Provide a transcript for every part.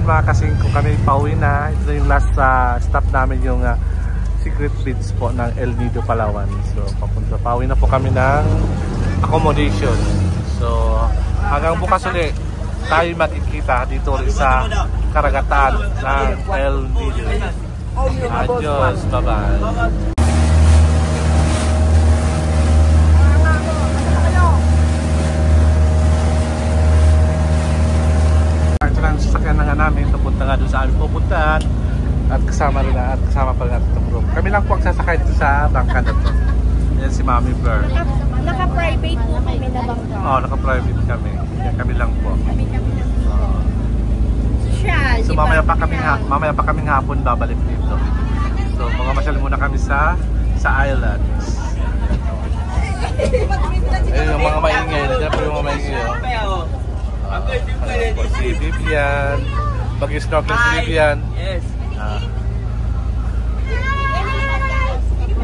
ayan mga kasingko, kami pauwi na. Ito na yung last stop namin, yung Secret Beach po ng El Nido, Palawan. So pauwi na po kami ng accommodation. So hanggang bukas ulit tayo magkikita dito rin sa karagatan ng El Nido. Adios, bye-bye. Sasakyan na nga namin, papunta nga doon sa aming pupuntahan at kasama pa rin natin itong group. Kami lang po ang sasakay dito sa bangka na to. Yan si Mami Bear. Naka-private po kami na bangka. Oo, naka-private kami. Yan, kami lang po. So mamaya pa kaming hapon babalik dito. So mga masyal muna kami sa islands. Ayun yung mga maingay. Diyan po yung mga maingay. Si Vivian, mag-snorkel si Vivian. Yes.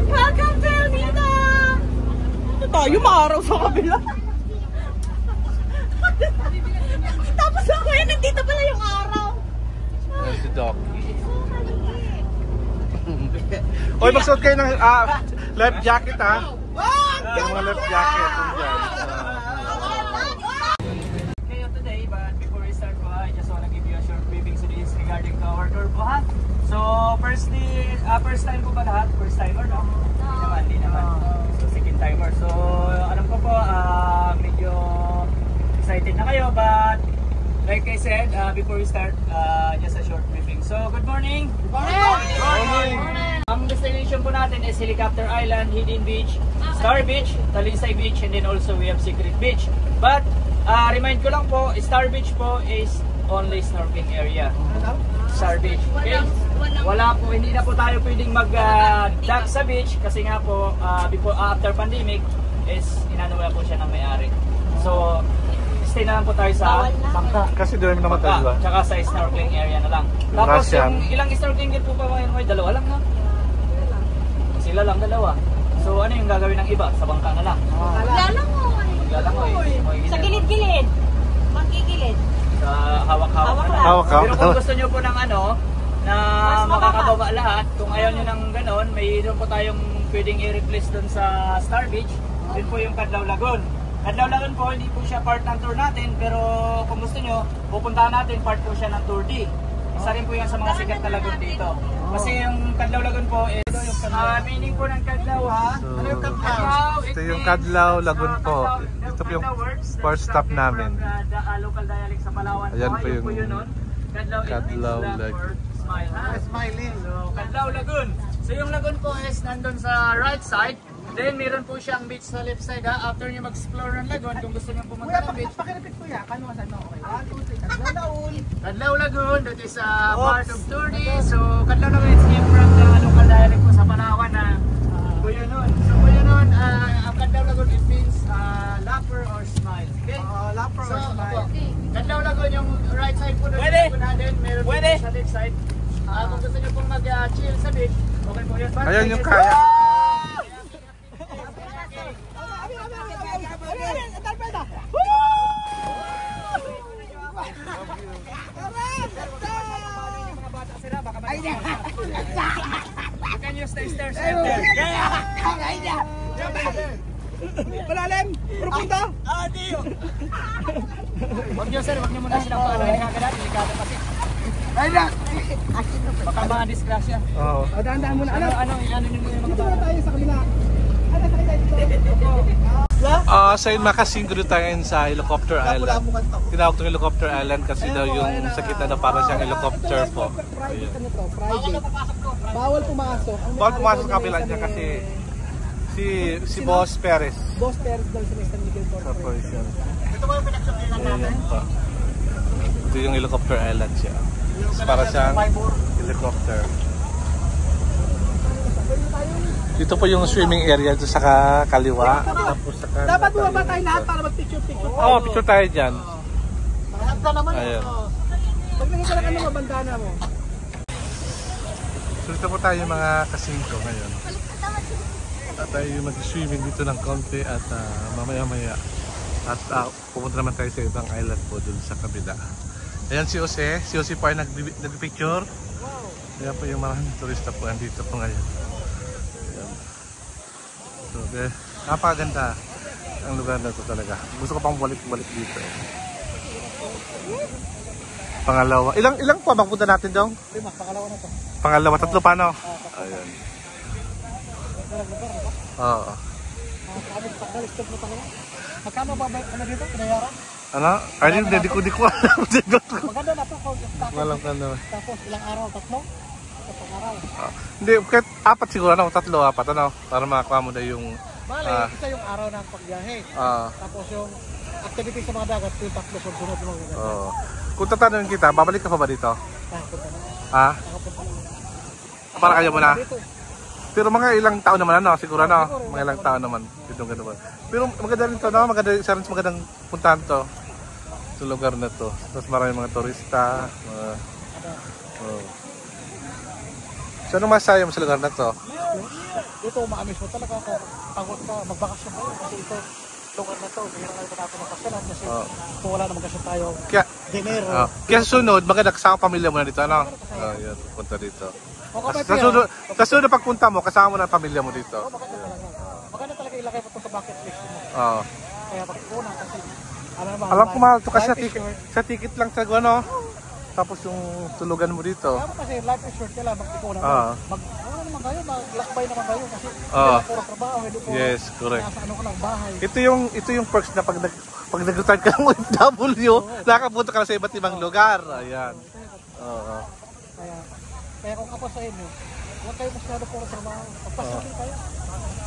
Welcome to El Nido! Ito tayo, maaraw sa kabila. Tapos ako yun, nandito pala yung araw. Yan si Docky. Oy, magsuot kayo ng life jacket ha. Mga life jacket. Regarding to our tour po ha. So firstly, first time po ba lahat? First timer no? Hindi naman. So second timer. So alam ko po medyo excited na kayo, but like I said before we start, just a short briefing. So good morning! Good morning! Ang destination po natin is Helicopter Island, Hidden Beach, Star Beach, Talisay Beach, and then also we have Secret Beach. But remind ko lang po, Star Beach po is only snorkeling area. Star Beach. Okay? Wala po, hindi na po tayo pwedeng mag-dock sa beach kasi nga po after pandemic is inano po siya ng may-ari. So stay na lang po tayo sa bangka. Kasi doon naman tayo. Tsaka sa snorkeling area na lang. Tapos yung ilang snorkeling gear po pa ngayon, dalawa lang na. Sila lang dalawa. So ano yung gagawin ng iba? Sa bangka na lang. Maglalangoy. Sa gilid-gilid. Magkikilid. Hawak-hawak. Pero kung gusto nyo po ng na makakababa lahat, kung ayaw nyo ng ganon, mayroon po tayong pwedeng i-replace doon sa Star Beach. Yun po yung Cadlaw Lagoon. Cadlaw Lagoon po, hindi po siya part ng tour natin, pero kung gusto nyo, pupuntahan natin, part po siya ng Tour D. Isa rin po yan sa mga sikat na lagoon dito. Kasi yung Cadlaw Lagoon po is meaning po ng Cadlaw ha. Ano yung Cadlaw? Ito yung Cadlaw Lagoon po. Ito po yung first stop namin. Local dialect sa Palawan. Ayan po yung Cadlaw Lagoon. Smiling. So, Cadlaw Lagoon. So yung lagoon po is nandun sa right side. Then meron po siyang beach sa left side ha. After nyo mag-explore ng lagoon, kung gusto nyo pumunta ng beach. Pakirepit ko ya, kano saan okay? Cadlaw Lagoon, that is part of Tour D. So Cadlaw Lagoon is named from the local dialect po sa Palawan na Buyonon. So Buyonon, ang Cadlaw Lagoon it means lapper or smile. Okay? Lapper or smile. Cadlaw Lagoon yung right side po doon. Pwede! Meron po sa left side. Kung gusto nyo pong mag-chill sa beach, okay po yun. Ayan yung kaya. You can use the stairs there. Malalim! Profundo! Huwag nyo sir, huwag nyo muna silang paano. Hinakagat, delikado kasi. Baka mga disgrasya. Oo. Dahan-dahan muna. Ano nyo muna yung mga Dito na tayo sa kabila. Ano sa kabila dito? Sa makasingkro tayo sa Helicopter Island. Tinawag itong Helicopter Island kasi daw yung sakit na parang siyang helicopter po. Private. Bawal pumasok. Bawal pumasok sa kabila niya kasi si Boss Perez. Boss Perez daw sa San Miguel Corporation. Ito ba yung pinagsabihan natin? Ito yung Helicopter Island siya. Para siyang helicopter. Dito po yung swimming area doon sa kaliwa. Tapos sa dapat bumaba tayo lahat para mag-picture-picture. Oo, picture tayo dyan. Maganda naman. Ayan. Pag nangita lang ano mabandana mo. So dito po tayo mga kasingko ngayon. At tayo mag-swimming dito ng konti at mamaya-maya. At pupunta naman tayo sa ibang island po doon sa kabila. Ayan si Jose. Si Jose po ay nagpipicture. Ayan po yung maraming turista po andito po ngayon. Ayan. So, napakaganda ang lugar na ito talaga. Gusto ko pang balik-balik dito. Pangalawa. Ilang pa bang punta natin dong? 5, pangalawa na to. Pangalawa, 3 pa no? Ayan. Oo. Magkano ba ano dito? Pinayara? Ano? Ay, hindi ko alam. Maganda na to. Walang ano. Tapos ilang araw? 3? Tapos araw. Hindi, kahit 4 siguro, 3, 4, ano? Para makakuha mo na yung... Bale, isa yung araw ng pagbiyahe. Tapos yung activity sa mga dagat, yung 3 sunod mo. Kung tatanungin kita, babalik ka pa ba dito? Punta na. Ha? Para kayo mo na? Pero mga ilang taon naman ano, siguro no? Mga ilang taon naman. Pero maganda rin to, no? Maganda, isa rin magandang puntahan to. Sa lugar na to. Tapos marami mga turista. So ano masaya mo sa lugar na to? Ito, maamis mo talaga ako. Pagod ka, magbakasyon kayo. Kasi ito, lugar na to. Mayroon kayo natin magpasyalan. Kasi kung wala na magkasyon tayo, dinero. Kaya sunod, maganda kasama pamilya mo na dito, no? Yun, punta dito. Sa sunod na pagpunta mo, kasama mo na ang pamilya mo dito. Maganda talaga ilagay mo ito sa bucket list mo. Kaya pag-una kasi, alam ko mahal ito kasi sa ticket lang sa ano. Tapos yung tulugan mo dito. Kaya kasi life is short kailangan mag-ipuna mo. Ano naman kayo, maglakbay naman kayo kasi puro trabaho, hindi po nasa ano ka lang, bahay. Ito yung perks na pag nag-retire ka ng OFW, nakapunta ka na sa iba't ibang lugar. Ayan. Kaya kung ako sa inyo, huwag kayo masyado puro trabaho. Pagpasakin kayo.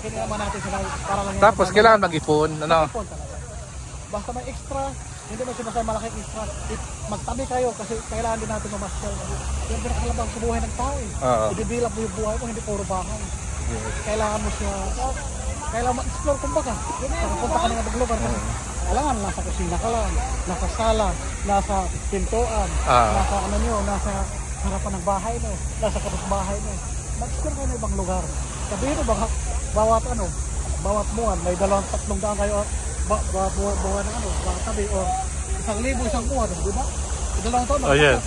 Kaya naman natin sila para lang. Tapos kailangan mag-ipon, ano? Mag-ipon talaga. Basta may extra, hindi mo sinasay malaking extra. Magtabi kayo kasi kailangan din natin mamasyal. Yung pinakalabang sa buhay ng tao eh. Ibibilang mo yung buhay mo, hindi puro bahay. Kailangan mo siya, kailangan ma-explore kumbaga. Pagpunta ka ng ibang lugar kasi kailangan nasa kusina ka lang, nasa sala, nasa pintuan, nasa ano nyo, nasa harapan ng bahay mo, nasa kapitbahay mo. Mag-explore kayo ng ibang lugar. Sabihin mo ba, bawat buwan, may 2-3 daan kayo, buwan ng tabi, o 1,000 isang buwan, di ba? 2 taon, yes.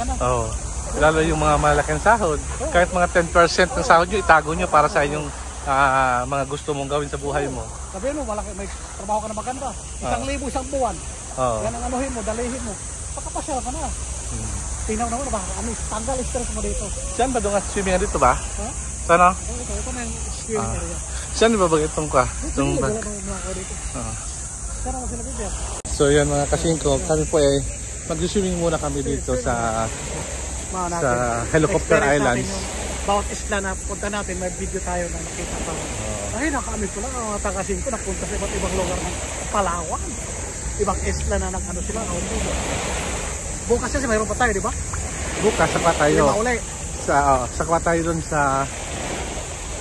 Lalo yung mga malaking sahod. Kahit mga 10% ng sahod nyo, itago nyo para sa inyong mga gusto mong gawin sa buhay mo. Sabihin mo, may trabaho ka na maganda. 1,000 isang buwan. Yan ang anuhin mo, dalihin mo. Pagkapasyal ka na. Tinaw naman ba? Tanggal stress mo dito. Saan ba doon swimming dito ba? Sana? Ito na yung swimming area. Saan ba itong ka? Itong bag? So yan mga kasingko, kami po ay mag-swimming muna kami dito sa Helicopter Islands. Bawat isla na punta natin, may video tayo na nakita pa. Ay, nakaamin ko lang ang mga taga-kasingko napunta sa iba't ibang lugar ng Palawan. Ibang isla na nag-ano sila. Bukas kasi mayroon pa tayo, di ba? Bukas, sakwa tayo. Sakwa tayo dun sa...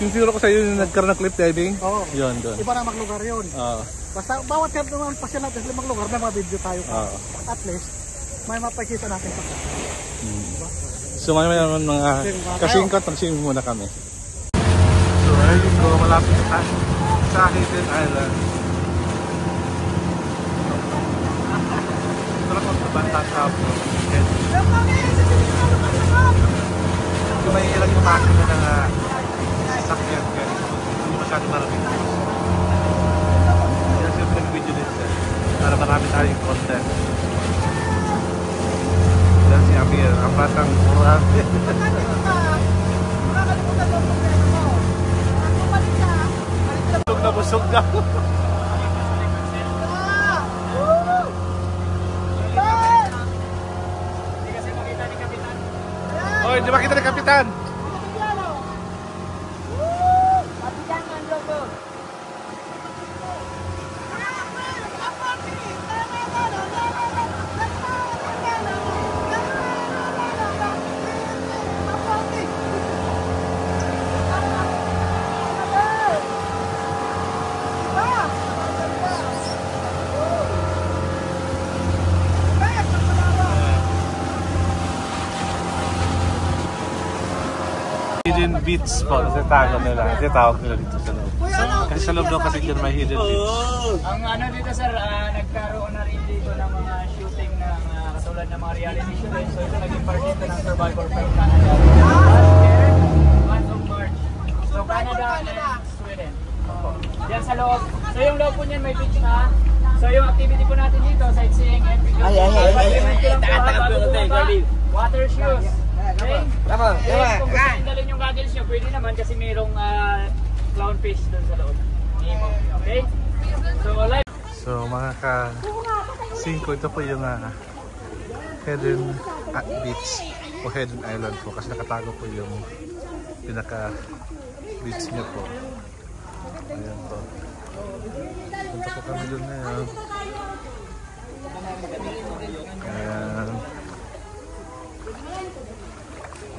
Yung siguro ko sa iyo yung nagkaroon ng cliff diving? Oo. Yun, dun. Iba na maglugar yun. Basta bawat kaya naman pasya natin sa 5 lugar, may mga video tayo. At least, may mapakita natin pa. Diba? So may naman mga kasingkot, mag-swimming muna kami. So ayun ko, malapit sa Hidden Island. Banta sa po. Kung may ilang yung makina ng sakyan kaya hindi masyadong maraming. Kaya siyempre nag-video din siya para marami tayong content. Dan si Amir, ang batang murah. Busog na. Oy, di ba kita ni Kapitan? Hidden beach po, kasi tawag nila dito sa loob. Kasi sa loob daw kasi dyan may hidden beach. Ang ano dito sir, nagkaroon na rin dito ng mga shooting ng katulad ng mga reality show din. So ito naging part dito ng Survivor from Canada. Month of March. So Canada and Sweden. Yan sa loob. So yung loob po niyan may beach na. So yung activity po natin dito, sightseeing and video. Water shoes. Okay? Kung gusto nyo dalhin yung goggles nyo, pwede naman kasi mayroong clownfish doon sa loob. Okay? So mga ka-5, ito po yung Hidden Beach o Hidden Island po kasi nakatago po yung pinaka-beach niya po. Ayan po. Punta po kami doon ngayon. Ayan.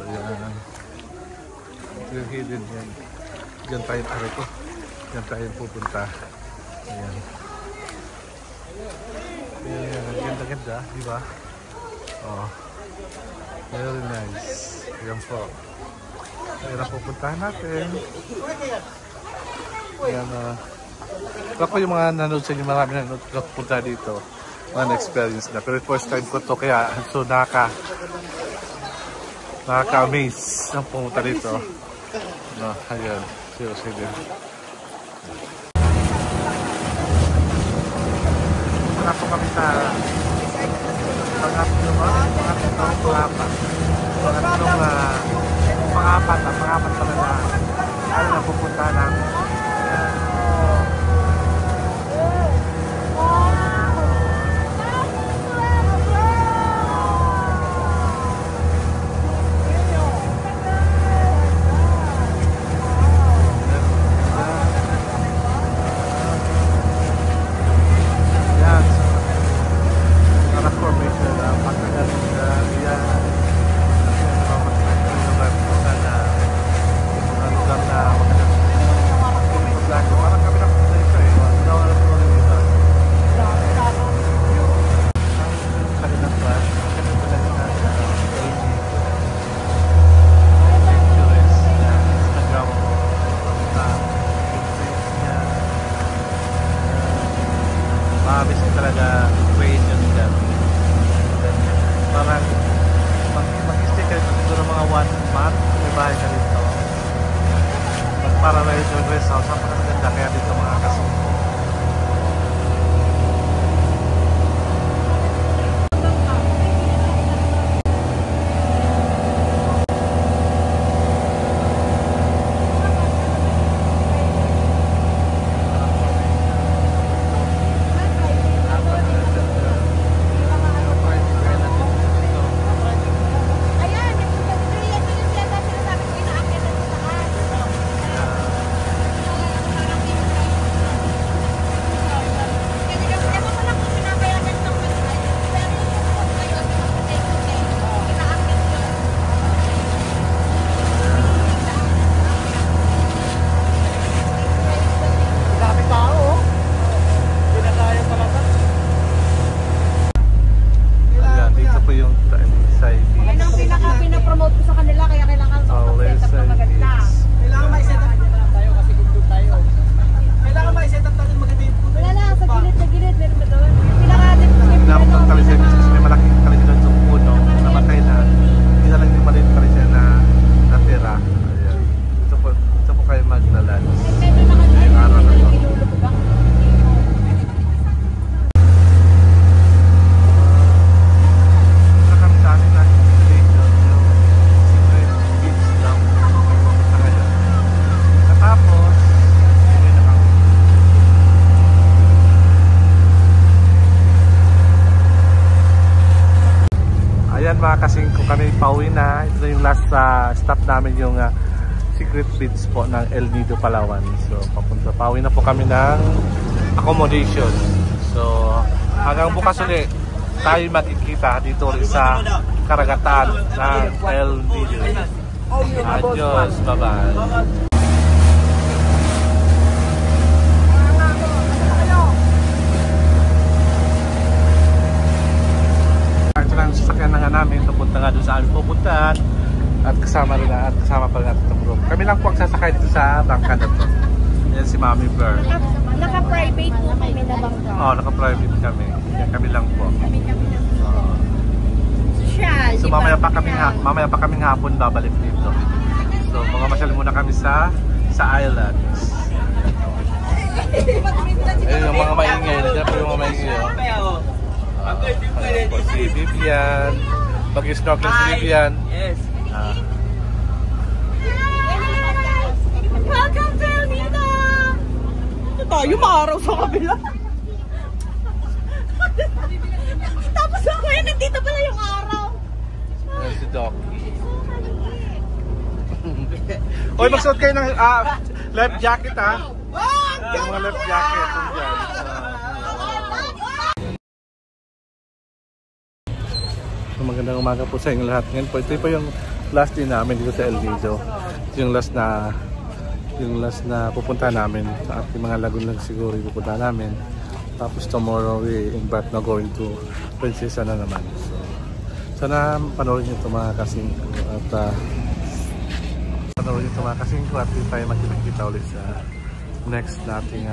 Ayan. Ito yung hidden yan. Diyan tayo pare ko. Diyan tayo pupunta. Ayan. Ayan. Ganda-ganda. Diba? Oh. Very nice. Ayan po. Ayan ang pupuntahan natin. Ayan. Ako yung mga nanood sa inyo, marami nanood punta dito. Mga experience na. Pero first time ko to kaya so nakaka-amaze ang pumunta dito. No, ayan. Sige. Wala po kami sa pangapat pala na ano na pupunta namin. Para na yung rest house, napakaganda kaya dito mga kasama. Mga kasingko kami pauwi na. Ito na yung last stop namin yung Secret Beach po ng El Nido, Palawan. So pauwi na po kami ng accommodation. So hanggang bukas ulit tayo magkikita dito rin sa karagatan ng El Nido. Adios, bye bye. Sasakyan na nga namin, papunta nga doon sa aming pupuntahan at kasama pa rin natin itong group. Kami lang po ang sasakay dito sa bangka na to. Yan si Mami Bear. Naka-private po kami na bangka. Oo, naka-private kami. Yan, kami lang po. So mamaya pa kaming hapon babalik dito. So mga masyal muna kami sa islands. Ayun yung mga maingay. Nandiyan po yung mga maingay. Ayun po si Vivian. Mag-snorkel si Vivian. Yes. Welcome to El Nido! Ito tayo, maaraw sa kabila. Tapos ako yun, nandito pala yung araw. Ayan si Docky. Oy, magsuot kayo ng life jacket ha. Yung mga life jacket. Magandang umaga po sa inyong lahat. Ngayon po, ito po yung last day namin dito sa El Nido. Ito yung last na pupunta namin sa ating mga lagoon lang siguro pupunta namin. Tapos tomorrow we embark na going to Princesa na naman. So, sana panoorin nyo ito mga kasingko at panoorin nyo ito mga kasingko at di tayo magkikita ulit sa next nating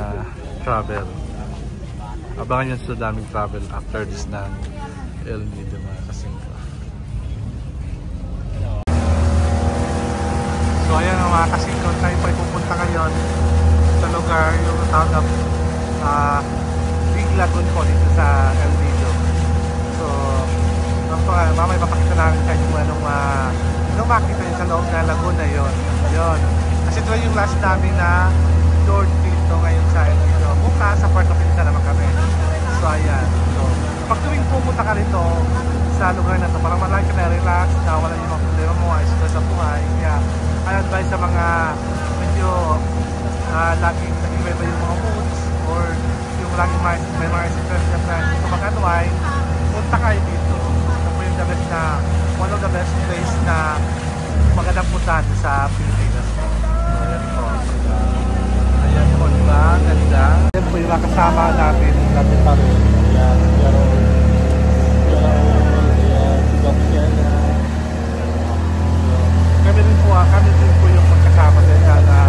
travel. Abangan nyo sa daming travel after this ng El Nido mga kasingko. So ayan mga kasingko, tayo po ay pupunta ngayon sa lugar yung tawag na Big Lagoon po dito sa El Nido. So mamaya papakita namin sa inyo anong makita nyo sa loob na lagoon na yun. Kasi ito yung last namin na tour dito ngayon sa El Nido. Bukas sa Puerto Princesa naman kami. So ayan. So, pag tuwing pumunta ka rito sa lugar na ito, parang malaki ka na relax, na wala yung mga problema mo, ayos ka sa buhay. Kaya I advise sa mga medyo laging nag-iba yung mga moods or yung laging may mga stress na gusto mag-unwind, punta kayo dito. Ito po yung the best na, one of the best place na magandang puntahan sa Pilipinas po. Ayan po. Ayan po, diba? Ganda. Ayan po yung makasama natin pa rin. Ayan, si Doc Siena. Kami din po yung magkasama din na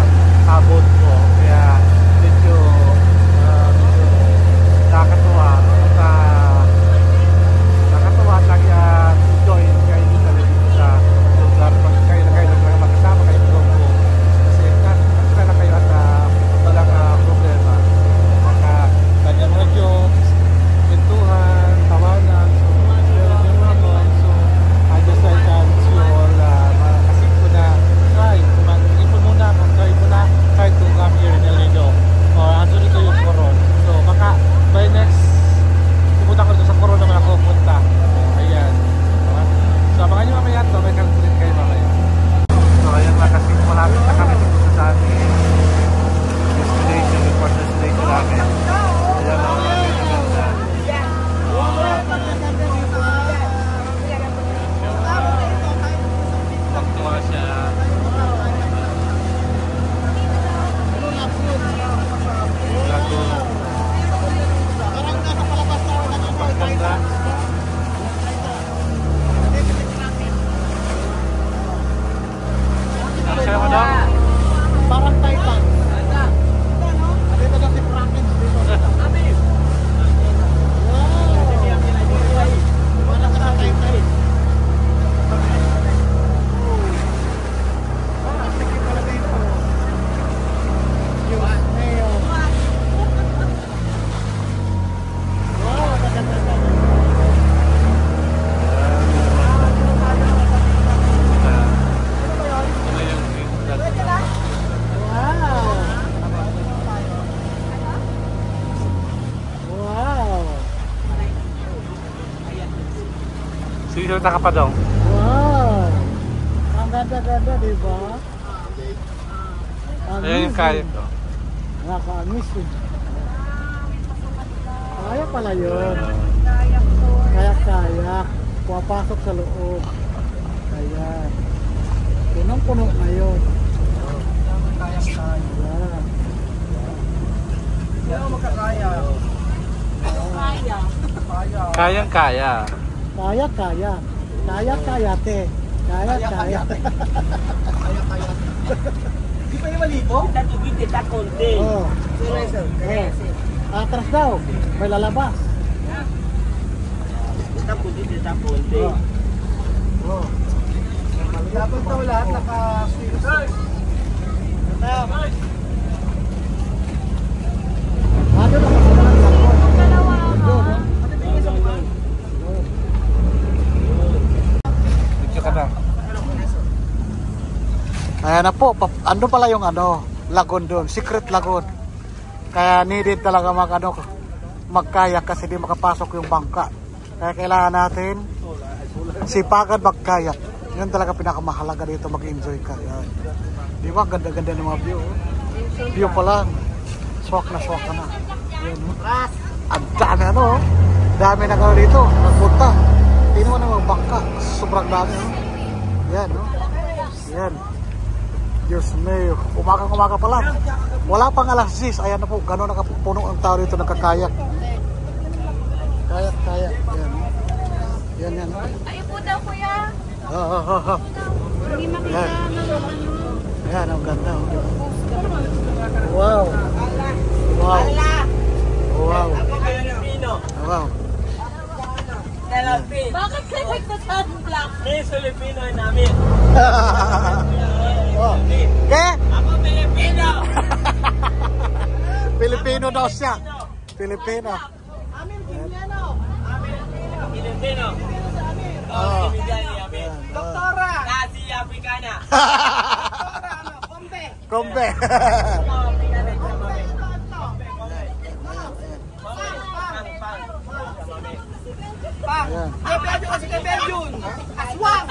abot po. Kaya medyo nakakatuwa at lagi enjoy kayo dito sa lugar. Pag kayo lang magkasama kayo grupo. Kasi na kayo at walang problema. Maka kanya mga jokes, pintuhan, tawanan. So I just like to you all kasi ko na try to come here in El Nido. Andun ito yung Coron. So baka by next pupunta ko dito sa Coron naman ako punta. Ayan. So abangan nyo mamaya ito. May kalkulit kayo mamaya. So ayan mga kasi malapit na kami dito sa ating destination. Yung first destination namin. Ayan o. Pagtuwa siya. Parang Titan. Dito na si Frankins dito. Parang sa Titan. Sige pala dito. Sige, salita ka pa daw. Wow! Ang ganda-ganda, diba? Ayan yung kaya ko. Nakaamis eh. Kaya pala yun. Kaya. Pumapasok sa loob. Ayan. Punong-puno na yun. Ayan. Hindi ako magkakaya. Kayang-kaya. Kaya, te. Kaya. Di pa yung malipo? Tatubig kita konti. Oo. Atras daw. May lalabas. Kita konti. Oh. Dapat daw lahat naka-swim. Ano na Ayan na po, ano pala yung lagoon doon, secret lagoon. Kaya needed talaga magkayak kasi di makapasok yung bangka. Kaya kailangan natin sipagan magkayak. Yun talaga pinakamahalaga dito, mag-enjoy ka. Yan. Di ba, ganda-ganda ng mga view. View pa lang, swak na na. Yan, ang dami dami na dito, nagpunta. Tingnan mo na mga bangka, sobrang dami. Yan, yan. Diyos mayo, umaga pa lang. Wala pang alas 10, ayan na po, gano'n nakapuno ang tao dito nagkakayak. Kayak, yan. Ayaw po daw, kuya. Hindi makita Yan, ang ganda. Wow. Bakit kayo nagtatanong? Filipino namin. Okay? Ako Filipino. Filipino daw siya. Filipino. Filipino. Doktora! Nasi Africana. Kombe. Pang! Belgium kasi kay Belgium! Aswang!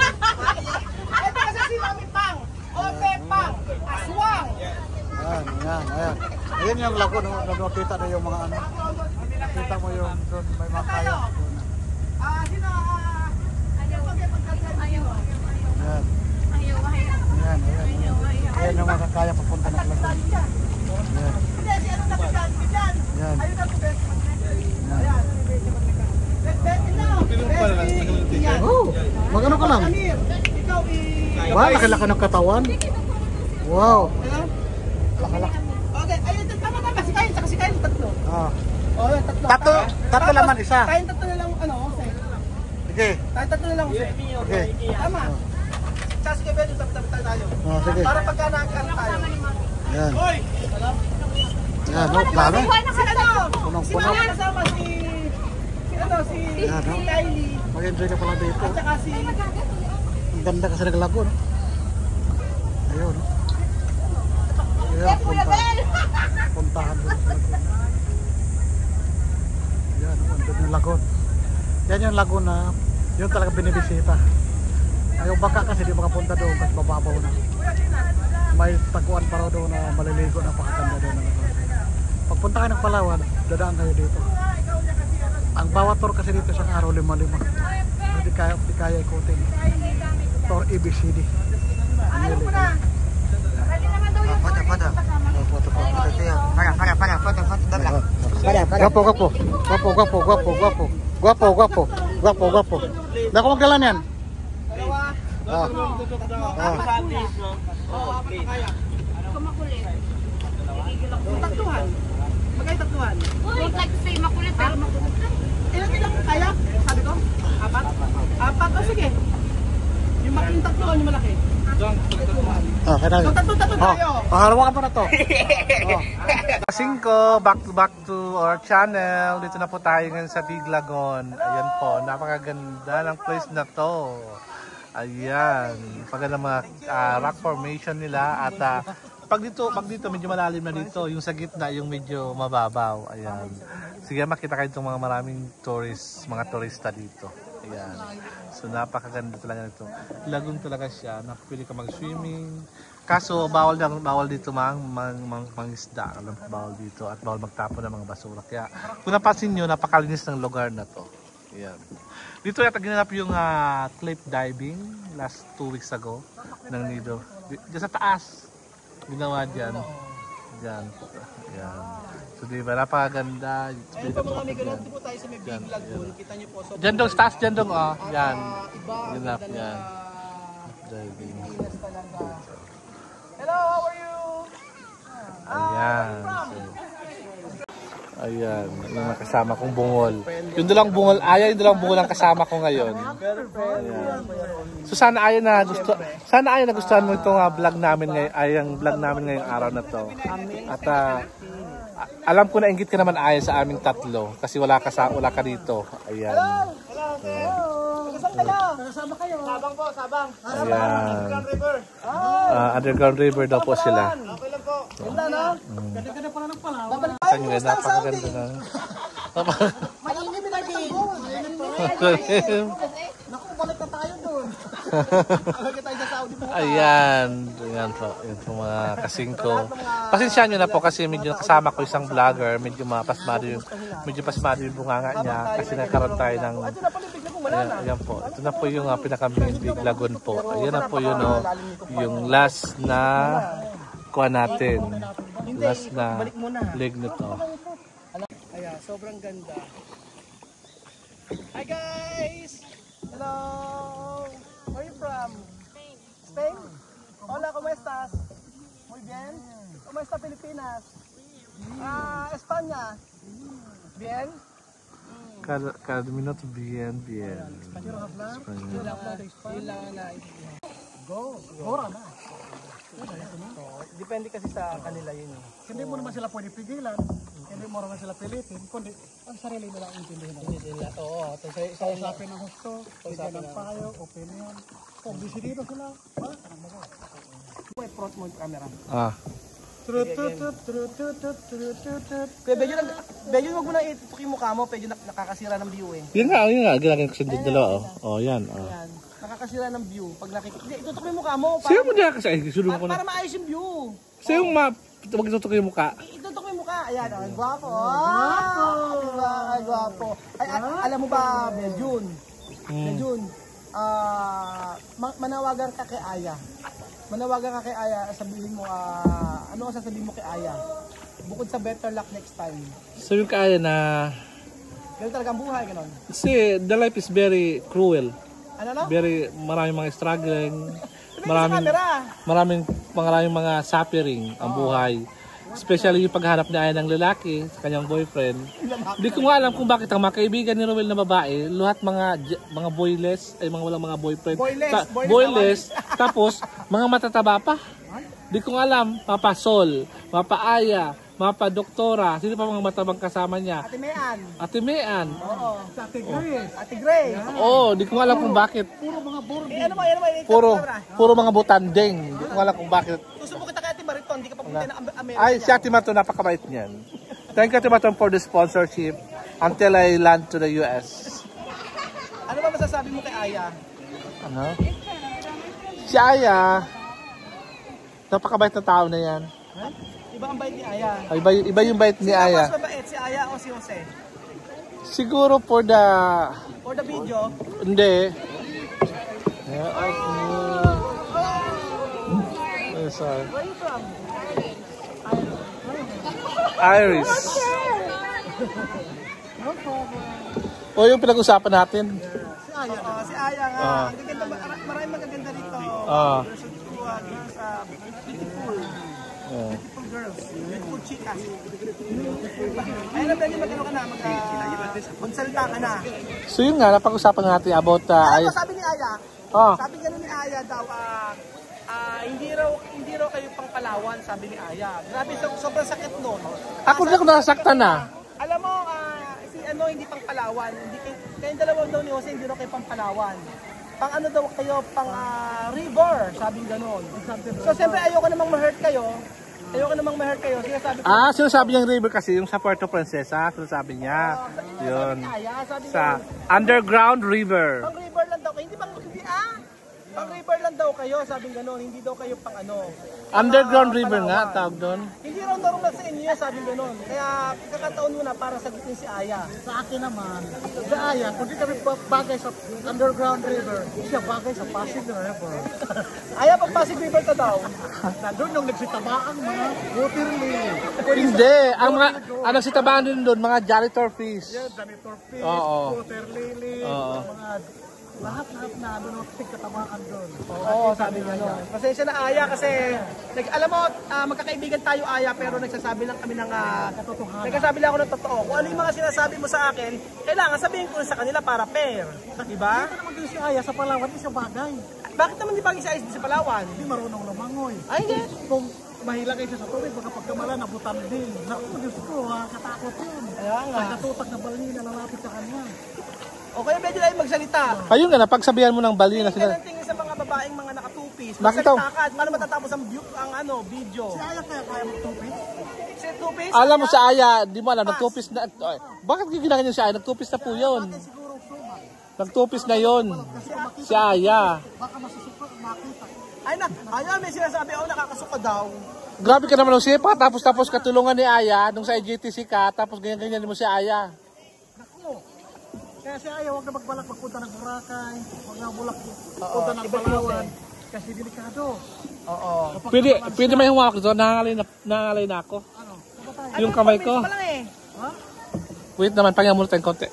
Ito kasi si Mami Pang! Ope Pang! Aswang! Ayan. Ayan yung lago, nakita na yung mga Kita mo yung doon, may mga kaya. Sino? Ayan. Ayan yung mga kaya papunta ng lago. Ayan. Hindi, si ano na Bijan? Ayan. Ayun na po, Bes. Ayan. Magano ka lang? Amir, ikaw Wow, laki-laki ng katawan. Wow. Laki-laki. Okay, ayun, tama. Si Kain, saka si Kain, tatlo. Oh, yun, tatlo. Tatlo laman isa. Kain tatlo na lang, Jose. Sige. Kain tatlo na lang, Jose. Okay. Tama. Tsaka si Kevin, tabi-tabi tayo. Sige. Para pagka nakakano tayo. Yan. Hoy! Yan, dami. Si Mama kasama si Kylie. Mag-enjoy ka pala dito. At saka si... Ang ganda kasi ng lago, no? Ayun, no? Ayan, puntahan doon. Ayan, andun yung lagoon. Yan yung lagoon na yun talaga binibisita. Yung baka kasi di makapunta doon kasi mababaw na. May taguan pa raw doon na maliligo na pakaganda doon. Pagpunta kayo ng Palawan, dadaan kayo dito. Ang bawat tour kasi dito isang araw 5-5. Hindi kaya ikutin. Tour ABCD. Ano po na? Gwapo. Nako magdala niyan. Taktuhan. Magkaya taktuhan. Wait, like to say, makulit pero makulit. Ilang kaya? Sabi ko? 4? 4? O sige. Yung makiling taktuhan, yung malaki. Kaya So tatlo tayo. halawakan mo na to. Kasingko, back to our channel. Dito na po tayo ngayon sa Big Lagoon. Ayan po, napakaganda ng place na to. Ayan, paganda mga rock formation nila at pag dito medyo malalim na dito, yung sa gitna yung medyo mababaw. Ayan. Sige, makita kayo itong mga maraming mga turista dito. Ayan. So napakaganda talaga nito. Lagoon talaga siya. Napili ka mag-swimming. Kaso bawal dito mangisda. Alam ko bawal dito at bawal magtapon ng mga basura. Kaya kung napansin niyo, napakalinis ng lugar na to. Ayan. Dito yata ginanap yung cliff diving last 2 weeks ago ng Nido. Diyan sa taas. Ginawa dyan. Diyan. Ayan. So diba, napakaganda. Ayun po mga amigo, dito po tayo sa may Big Lagoon. Kita nyo po. Diyan dong, taas dyan dong. Yan. Iba. Ginanap yan. Diving. Hello, how are you? Ayan. Ayan, yung mga kasama kong bungol. Yung dalang bungol, Aya, yung dalang bungol ang kasama ko ngayon. Ayan. So sana Aya na gustuhan mo itong vlog namin ngayon, ang vlog namin ngayong araw na to. At alam ko na inggit ka naman Aya sa aming tatlo kasi wala ka dito. Ayan. Saan kayo? Kasama kayo. Sabang po, sabang. Ayan. Underground River daw po sila. Okay lang po. Ganda no? Ganda pala ng Palawan. Babalik Kanya nga, napakaganda na. Mainit na din. Naku, balik na tayo doon. Balik tayo sa Saudi po. Ayan. Ayan po. Yan po mga kasingko. Pasensyahan nyo na po kasi medyo kasama ko isang vlogger. Medyo pasmado yung bunganga niya. Kasi nagkaroon tayo ng... Ayan po. Ito na po yung pinaka-main big lagoon po. Ayan na po yun yung last na kuha natin. Last na leg nito. Ayan, sobrang ganda. Hi guys! Hello! Where are you from? Spain? Hola, ¿cómo estás? Muy bien. ¿Cómo está Pilipinas? España? Bien? Cada minuto bien. Ora na. Depende kasi sa kanila yun. Hindi mo naman sila pwede pigilan. Hindi mo naman sila pilitin. Kundi ang sarili nila ang intindihin. Oo. Kausapin ang husto, bigyan ng payo, opinion. Kung disidido sila, May front mo yung camera. Kaya Bejo, huwag mo na itutok yung mukha mo. Medyo nakakasira ng view eh. Yun nga. Ginagin ko sa dalawa. Yan. Ayan. Nakakasira ng view. Pag nakikita. Hindi, itutok mo yung mukha mo. Sa'yo mo niya kasi. Para maayos yung view. Sa'yo wag itutok yung mukha. Itutok mo yung mukha. Ayan, ang gwapo. Diba? Ang gwapo. Ay, alam mo ba, Beljun? Beljun, manawagan ka kay Aya. Sabihin mo, ano ang sasabihin mo kay Aya? Bukod sa better luck next time. Sabi ko Aya na... Ganun talaga ang buhay, ganun. Kasi the life is very cruel. Ano no? Maraming mga struggling. Maraming Maraming mga suffering ang buhay. Especially yung paghanap ni Aya ng lalaki sa kanyang boyfriend. Hindi ko nga alam kung bakit ang mga kaibigan ni Romel na babae, lahat mga boyless, ay mga walang mga boyfriend. Boyless, tapos mga matataba pa. Hindi ko nga alam, Papa Sol, Papa Aya, Papa Doktora, sino pa mga matabang kasama niya? Ate Mean. Oo. Ate Grace. Oo, di ko alam kung bakit. puro mga board. Puro mga butanding. Di ko alam kung bakit. Susubo kita kay Ate Mariton, hindi ka papunta ng Amerika. Ay, si Ate Mariton, napakabait niyan. Thank you Ate Mariton for the sponsorship until I land to the US. Ano ba masasabi mo kay Aya? Ano? Si Aya, napakabait na tao na yan. Iba ang bait ni Aya. Iba yung bait ni Aya. Mas mabait, si Aya o si Jose? Siguro for the... For the video? Hindi. Sorry. Where are you from? Iris. O yung pinag-usapan natin. Si Aya. Si Aya nga. Ang gaganda, maraming magaganda dito. Beautiful girls. Beautiful chicas. Ayun na, Benny, magano ka na? Magsalita ka na. So yun nga, napag-usapan natin about... Ano sabi ni Aya? Sabi gano'n ni Aya daw, hindi raw kayo pang Palawan, sabi ni Aya. Grabe, sobrang sakit nun. Ako na kung nasaktan na. Alam mo, si hindi pang Palawan. Kayong dalawang daw ni Jose, hindi raw kayo pang Palawan. Pang ano daw kayo, pang river, sabi gano'n. So, siyempre, ayoko namang ma-hurt kayo. Sinasabi ko. Sinasabi niyang river kasi yung sa Puerto Princesa, sinasabi niya. Yun. Sa underground river. Pang river lang daw kayo. Pang river lang daw kayo, sabi gano'n. Hindi daw kayo pang ano. Underground river nga, tawag doon. Hindi raw normal sa inyo, sabi gano'n. Kaya kakataon mo na para sagutin si Aya. Sa akin naman, si Aya, kung di kami bagay sa underground river, siya bagay sa Pasig River. Aya, pag Pasig River ka daw. Nandun yung nagsitabaang mga water lily. Hindi, ang nagsitabahan din doon, mga janitor fish. Janitor fish, Oo. water lily, Oo. mga Lahat na doon, tigkatamaan doon. Oo, sabi nga no. Pasensya na Aya kasi, alam mo, magkakaibigan tayo Aya pero nagsasabi lang kami ng katotohanan. Nagsasabi lang ako ng totoo. Kung ano yung mga sinasabi mo sa akin, kailangan sabihin ko sa kanila para fair. Diba? Ito naman din si Aya sa Palawan, di siya bagay. Bakit naman di bagay si Aya sa Palawan? Hindi marunong lumangoy. Ay, hindi. Kung mahila kayo sa tubig, baka pagkamala, nabutan din. Naku, Diyos ko, katakot yun. Kaya nga. Pagkatutak na balin na lalapit sa kanya. O kaya medyo lang magsalita. Ayun nga, napagsabihan mo ng bali na Tingin ka sila. ng tingin sa mga babaeng mga nakatupis. Nakita Magsalita ka at paano matatapos ang video. Si Aya kaya magtupis? Si tupis? Alam mo si Aya, di mo alam, nagtupis na. Ay, bakit giginagawa niya si Aya? Nagtupis na po yun. Siguro sumat. Nagtupis na yun. Kasi makita, Si Aya. baka masusukat, makita. Ay na, ayun may sinasabi, nakakasuka daw. Grabe ka naman, Lucipa. Tapos katulungan ni Aya, nung sa IGTC ka, tapos ganyan-ganyan mo si Aya. Naku. Kaya si Aya, huwag na magbalak magpunta ng Boracay, huwag na bulak punta ng Palawan. Kasi delikado. Oo. Pwede may humawak dito, nangangalay na ako. Ano? Ano ba tayo? Yung kamay ko. Pa lang eh. Ha? Wait naman, pahinga muna tayong konti.